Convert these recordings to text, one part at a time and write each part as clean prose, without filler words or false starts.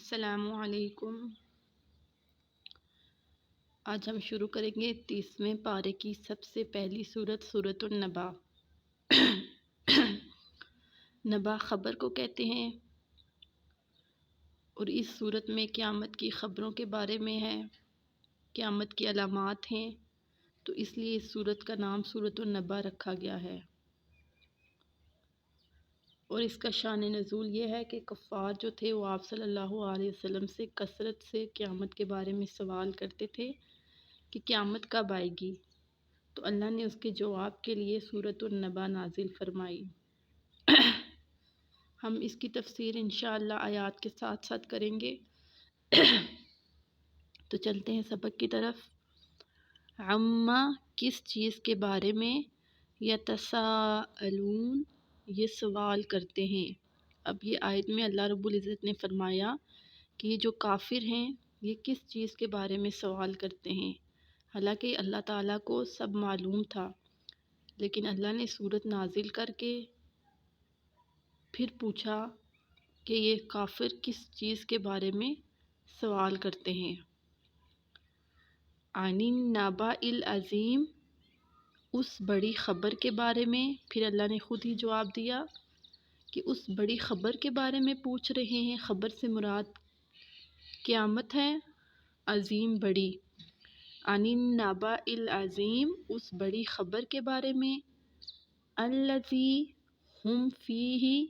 السلام علیکم۔ آج ہم شروع کریں گے 30ویں پارے کی سب سے پہلی سورت، سورۃ النبا۔ نبا خبر کو کہتے ہیں اور اس سورت میں قیامت کی خبروں کے بارے میں ہے، قیامت کی علامات ہیں، تو اس لیے اس سورت کا نام سورۃ النبا رکھا گیا ہے۔ اور اس کا شان نزول یہ ہے کہ کفار جو تھے وہ آپ صلی اللہ علیہ وسلم سے کثرت سے قیامت کے بارے میں سوال کرتے تھے کہ قیامت کب آئے گی، تو اللہ نے اس کے جواب کے لیے سورۃ النبا نازل فرمائی۔ ہم اس کی تفسیر انشاءاللہ آیات کے ساتھ ساتھ کریں گے۔ تو چلتے ہیں سبق کی طرف۔ عما کس چیز کے بارے میں، یتساءلون یہ سوال کرتے ہیں۔ اب یہ آیت میں اللہ رب العزت نے فرمایا کہ یہ جو کافر ہیں یہ کس چیز کے بارے میں سوال کرتے ہیں، حالانکہ اللہ تعالیٰ کو سب معلوم تھا، لیکن اللہ نے سورت نازل کر کے پھر پوچھا کہ یہ کافر کس چیز کے بارے میں سوال کرتے ہیں۔ عن النبأ العظیم اس بڑی خبر کے بارے میں، پھر اللہ نے خود ہی جواب دیا کہ اس بڑی خبر کے بارے میں پوچھ رہے ہیں۔ خبر سے مراد قیامت ہے، عظیم بڑی۔ عن النبأ العظیم اس بڑی خبر کے بارے میں، الذی ہم فیہ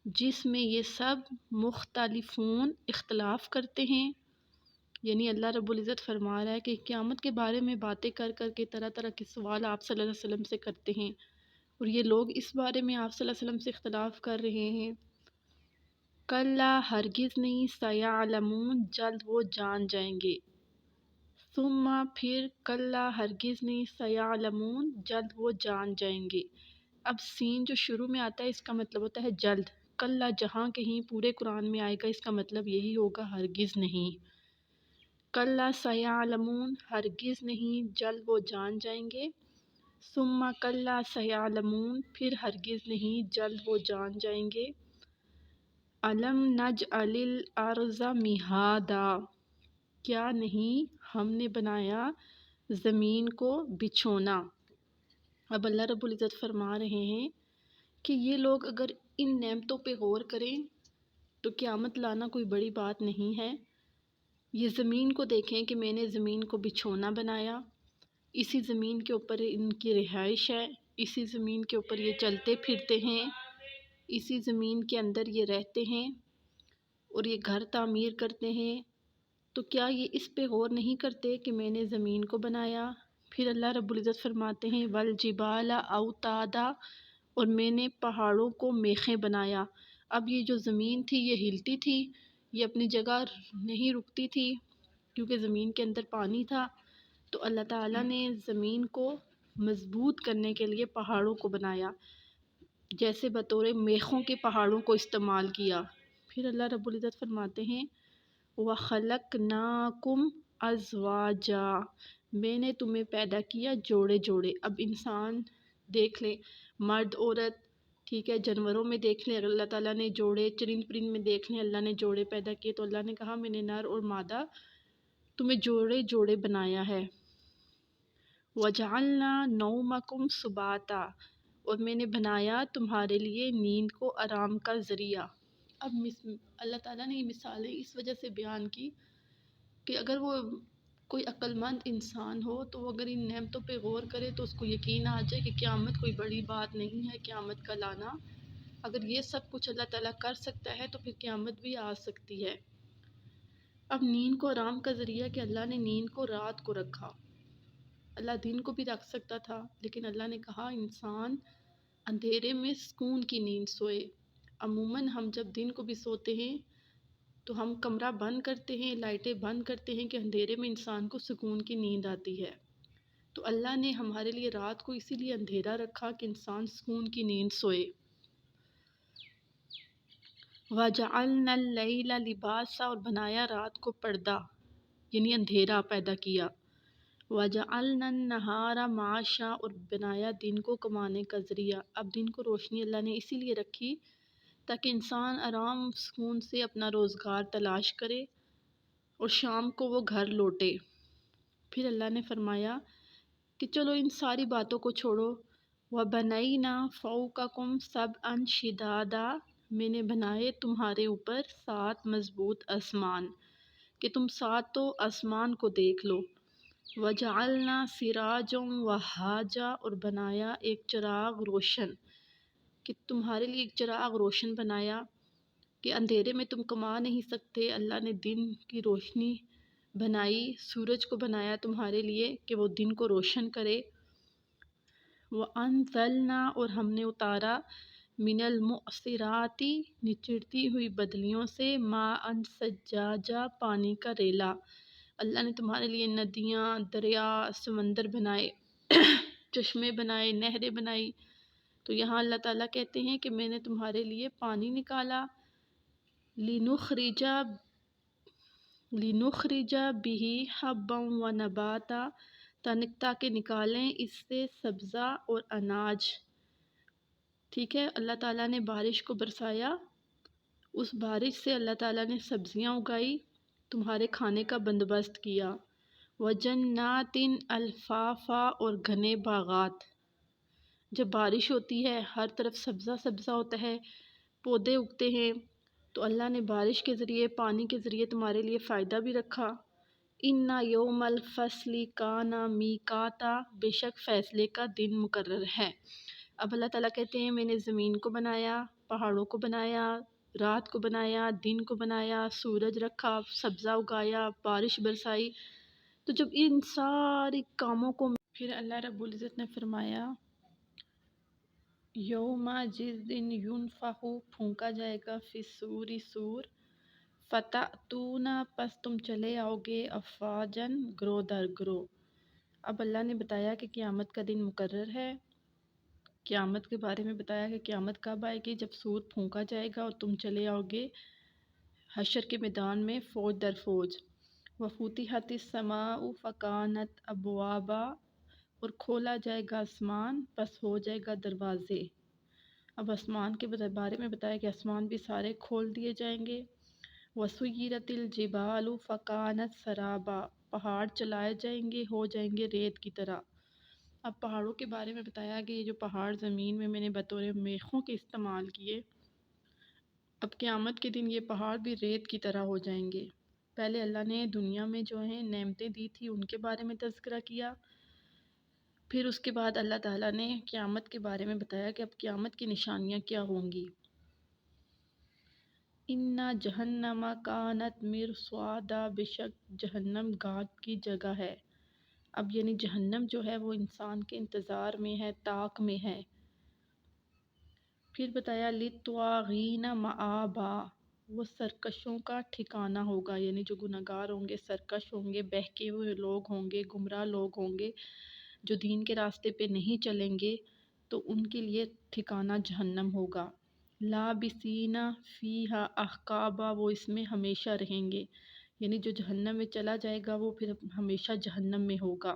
جس میں یہ سب مختلفون اختلاف کرتے ہیں۔ یعنی اللہ رب العزت فرما رہا ہے کہ قیامت کے بارے میں باتیں کر کر کے طرح طرح کے سوال آپ صلی اللہ علیہ وسلم سے کرتے ہیں، اور یہ لوگ اس بارے میں آپ صلی اللہ علیہ وسلم سے اختلاف کر رہے ہیں۔ کلا ہرگز نہیں، سیعلمون جلد وہ جان جائیں گے۔ ثم پھر کلا ہرگز نہیں، سیعلمون جلد وہ جان جائیں گے۔ اب سین جو شروع میں آتا ہے اس کا مطلب ہوتا ہے جلد۔ کلا جہاں کہیں پورے قرآن میں آئے گا اس کا مطلب یہی ہوگا، ہرگز نہیں۔ کلا سیعلمون ہرگز نہیں، جلد وہ جان جائیں گے۔ ثم کلا سیعلمون پھر ہرگز نہیں، جلد وہ جان جائیں گے۔ الم نجعل الارض مہادا کیا نہیں ہم نے بنایا زمین کو بچھونا۔ اب اللہ رب العزت فرما رہے ہیں کہ یہ لوگ اگر ان نعمتوں پہ غور کریں تو قیامت لانا کوئی بڑی بات نہیں ہے۔ یہ زمین کو دیکھیں کہ میں نے زمین کو بچھونا بنایا، اسی زمین کے اوپر ان کی رہائش ہے، اسی زمین کے اوپر یہ چلتے پھرتے ہیں، اسی زمین کے اندر یہ رہتے ہیں اور یہ گھر تعمیر کرتے ہیں، تو کیا یہ اس پہ غور نہیں کرتے کہ میں نے زمین کو بنایا؟ پھر اللہ رب العزت فرماتے ہیں والجبال اوتادا اور میں نے پہاڑوں کو میخیں بنایا۔ اب یہ جو زمین تھی یہ ہلتی تھی، یہ اپنی جگہ نہیں رکتی تھی کیونکہ زمین کے اندر پانی تھا، تو اللہ تعالیٰ نے زمین کو مضبوط کرنے کے لیے پہاڑوں کو بنایا، جیسے بطور میخوں کے پہاڑوں کو استعمال کیا۔ پھر اللہ رب العزت فرماتے ہیں وَخَلَقْنَاكُمْ أَزْوَاجًا میں نے تمہیں پیدا کیا جوڑے جوڑے۔ اب انسان دیکھ لیں، مرد عورت، ٹھیک ہے، جانوروں میں دیکھ لیں اللہ تعالیٰ نے جوڑے، چرند پرند میں دیکھ لیں اللہ نے جوڑے پیدا کیے، تو اللہ نے کہا میں نے نر اور مادہ تمہیں جوڑے جوڑے بنایا ہے۔ وَجَعَلْنَا نَوْمَكُمْ سُبَاتًا اور میں نے بنایا تمہارے لیے نیند کو آرام کا ذریعہ۔ اب اللہ تعالیٰ نے یہ مثالیں اس وجہ سے بیان کی کہ اگر وہ کوئی عقل مند انسان ہو تو وہ اگر ان نعمتوں پہ غور کرے تو اس کو یقین آ جائے کہ قیامت کوئی بڑی بات نہیں ہے، قیامت کا لانا۔ اگر یہ سب کچھ اللہ تعالیٰ کر سکتا ہے تو پھر قیامت بھی آ سکتی ہے۔ اب نیند کو آرام کا ذریعہ کہ اللہ نے نیند کو رات کو رکھا، اللہ دن کو بھی رکھ سکتا تھا، لیکن اللہ نے کہا انسان اندھیرے میں سکون کی نیند سوئے۔ عموماً ہم جب دن کو بھی سوتے ہیں تو ہم کمرہ بند کرتے ہیں، لائٹیں بند کرتے ہیں کہ اندھیرے میں انسان کو سکون کی نیند آتی ہے، تو اللہ نے ہمارے لیے رات کو اسی لیے اندھیرا رکھا کہ انسان سکون کی نیند سوئے۔ وَجَعَلْنَا اللَّيْلَ لِبَاسًا اور بنایا رات کو پردہ، یعنی اندھیرا پیدا کیا۔ وَجَعَلْنَا النَّهَارَ مَعَاشًا اور بنایا دن کو کمانے کا ذریعہ۔ اب دن کو روشنی اللہ نے اسی لیے رکھی تاکہ انسان آرام سکون سے اپنا روزگار تلاش کرے اور شام کو وہ گھر لوٹے۔ پھر اللہ نے فرمایا کہ چلو ان ساری باتوں کو چھوڑو، وَبَنَيْنَا فَوْقَكُمْ سَبْعًا شِدَادًا، میں نے بنائے تمہارے اوپر 7 مضبوط آسمان کہ تم ساتوں آسمان کو دیکھ لو۔ وَجَعَلْنَا سِرَاجًا وَهَّاجًا، اور بنایا ایک چراغ روشن، کہ تمہارے لیے ایک چراغ روشن بنایا کہ اندھیرے میں تم کما نہیں سکتے۔ اللہ نے دن کی روشنی بنائی، سورج کو بنایا تمہارے لیے کہ وہ دن کو روشن کرے۔ وَأَنزَلْنَا، اور ہم نے اتارا، مِنَ الْمُعْصِرَاتِ، نچڑتی ہوئی بدلیوں سے، ماءً ثجاجا، پانی کا ریلا۔ اللہ نے تمہارے لیے ندیاں، دریا، سمندر بنائے، چشمے بنائے، نہریں بنائی۔ تو یہاں اللہ تعالیٰ کہتے ہیں کہ میں نے تمہارے لیے پانی نکالا، لِنُخْرِجَ بِهِ حَبًّا وَنَبَاتًا، تاکہ نکالیں اس سے سبزہ اور اناج۔ ٹھیک ہے، اللہ تعالیٰ نے بارش کو برسایا، اس بارش سے اللہ تعالیٰ نے سبزیاں اگائی، تمہارے کھانے کا بندوبست کیا۔ وَجَنَّاتٍ الْفَافًا، اور گھنے باغات۔ جب بارش ہوتی ہے ہر طرف سبزہ سبزہ ہوتا ہے، پودے اگتے ہیں، تو اللہ نے بارش کے ذریعے، پانی کے ذریعے تمہارے لیے فائدہ بھی رکھا۔ اِنَّ یوم الفصل کان میقاتا، بے شک فیصلے کا دن مقرر ہے۔ اب اللہ تعالیٰ کہتے ہیں میں نے زمین کو بنایا، پہاڑوں کو بنایا، رات کو بنایا، دن کو بنایا، سورج رکھا، سبزہ اگایا، بارش برسائی۔ تو جب ان ساری کاموں کو پھر اللہ رب العزت نے فرمایا یوم، جس دن ینفخ، پھونکا جائے گا، فی الصور، سور، فتأتون، پس تم چلے آؤ گے، افواجاً، گروہ در گروہ۔ اب اللہ نے بتایا کہ قیامت کا دن مقرر ہے، قیامت کے بارے میں بتایا کہ قیامت کب آئے گی، جب سور پھونکا جائے گا اور تم چلے آؤ گے حشر کے میدان میں فوج در فوج۔ وَفُتِحَتِ السَّمَاءُ فَكَانَتْ أَبْوَابًا، اور کھولا جائے گا آسمان، پس ہو جائے گا دروازے۔ اب آسمان کے بارے میں بتایا کہ آسمان بھی سارے کھول دیے جائیں گے۔ وَسُيِّرَتِ الْجِبَالُ فَكَانَتْ سَرَابًا، پہاڑ چلائے جائیں گے، ہو جائیں گے ریت کی طرح۔ اب پہاڑوں کے بارے میں بتایا کہ یہ جو پہاڑ زمین میں نے بطور میخوں کے استعمال کیے، اب قیامت کے دن یہ پہاڑ بھی ریت کی طرح ہو جائیں گے۔ پہلے اللہ نے دنیا میں جو ہیں نعمتیں دی تھی ان کے بارے میں تذکرہ کیا، پھر اس کے بعد اللہ تعالیٰ نے قیامت کے بارے میں بتایا کہ اب قیامت کی نشانیاں کیا ہوں گی۔ اِنَّ جَہَنَّمَ کَانَتْ مِرْصَادًا، بے شک جہنم گارڈ کی جگہ ہے۔ اب یعنی جہنم جو ہے وہ انسان کے انتظار میں ہے، طاق میں ہے۔ پھر بتایا لِلطَّاغِینَ مَآبًا، وہ سرکشوں کا ٹھکانہ ہوگا، یعنی جو گنہگار ہوں گے، سرکش ہوں گے، بہکے ہوئے لوگ ہوں گے، گمراہ لوگ ہوں گے، جو دین کے راستے پہ نہیں چلیں گے، تو ان کے لیے ٹھکانہ جہنم ہوگا۔ لابسین فیہا احقابا، وہ اس میں ہمیشہ رہیں گے، یعنی جو جہنم میں چلا جائے گا وہ پھر ہمیشہ جہنم میں ہوگا۔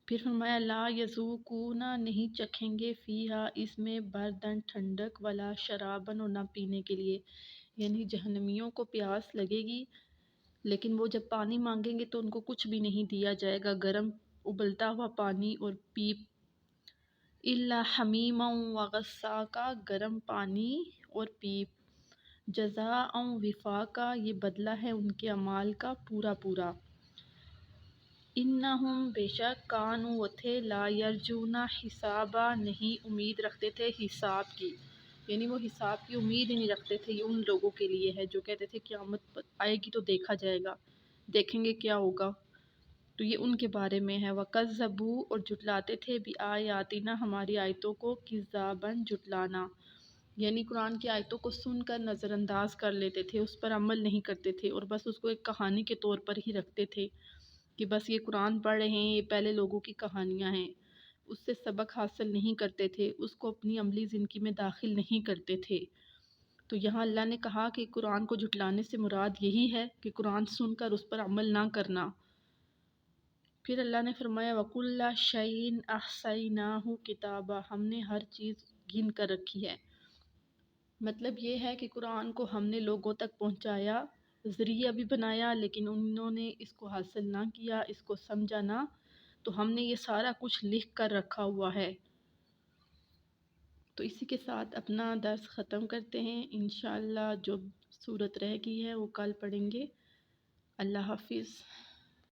پھر فرمایا لا یذوقون، نہیں چکھیں گے، فیہا اس میں، بردن ٹھنڈک، ولا شرابن، اور نہ پینے کے لیے، یعنی جہنمیوں کو پیاس لگے گی لیکن وہ جب پانی مانگیں گے تو ان کو کچھ بھی نہیں دیا جائے گا، گرم ابلتا ہوا پانی اور پیپ۔ الا حمیما وغساقا، گرم پانی اور پیپ۔ جزاء وفاقا، یہ بدلہ ہے ان کے اعمال کا پورا پورا۔ انہم، بے شک، کانوا، وہ تھے، لا یرجون حسابا، نہیں امید رکھتے تھے حساب کی، یعنی وہ حساب کی امید ہی نہیں رکھتے تھے۔ یہ ان لوگوں کے لیے ہے جو کہتے تھے قیامت آئے گی تو دیکھا جائے گا، دیکھیں گے کیا ہوگا، تو یہ ان کے بارے میں ہے۔ وَكَذَّبُوا، اور جھٹلاتے تھے، بِآیاتِنَا، ہماری آیتوں کو، کذاباً، جھٹلانا، یعنی قرآن کی آیتوں کو سن کر نظر انداز کر لیتے تھے، اس پر عمل نہیں کرتے تھے اور بس اس کو ایک کہانی کے طور پر ہی رکھتے تھے کہ بس یہ قرآن پڑھ رہے ہیں، یہ پہلے لوگوں کی کہانیاں ہیں، اس سے سبق حاصل نہیں کرتے تھے، اس کو اپنی عملی زندگی میں داخل نہیں کرتے تھے۔ تو یہاں اللہ نے کہا کہ قرآن کو جھٹلانے سے مراد یہی ہے کہ قرآن سن کر اس پر عمل نہ کرنا۔ پھر اللہ نے فرمایا وَكُلَّ شَيْءٍ أَحْصَيْنَاهُ كِتَابًا، ہم نے ہر چیز گن کر رکھی ہے۔ مطلب یہ ہے کہ قرآن کو ہم نے لوگوں تک پہنچایا، ذریعہ بھی بنایا، لیکن انہوں نے اس کو حاصل نہ کیا، اس کو سمجھا نہ، تو ہم نے یہ سارا کچھ لکھ کر رکھا ہوا ہے۔ تو اسی کے ساتھ اپنا درس ختم کرتے ہیں، انشاءاللہ جو صورت رہ گئی ہے وہ کل پڑھیں گے۔ اللہ حافظ۔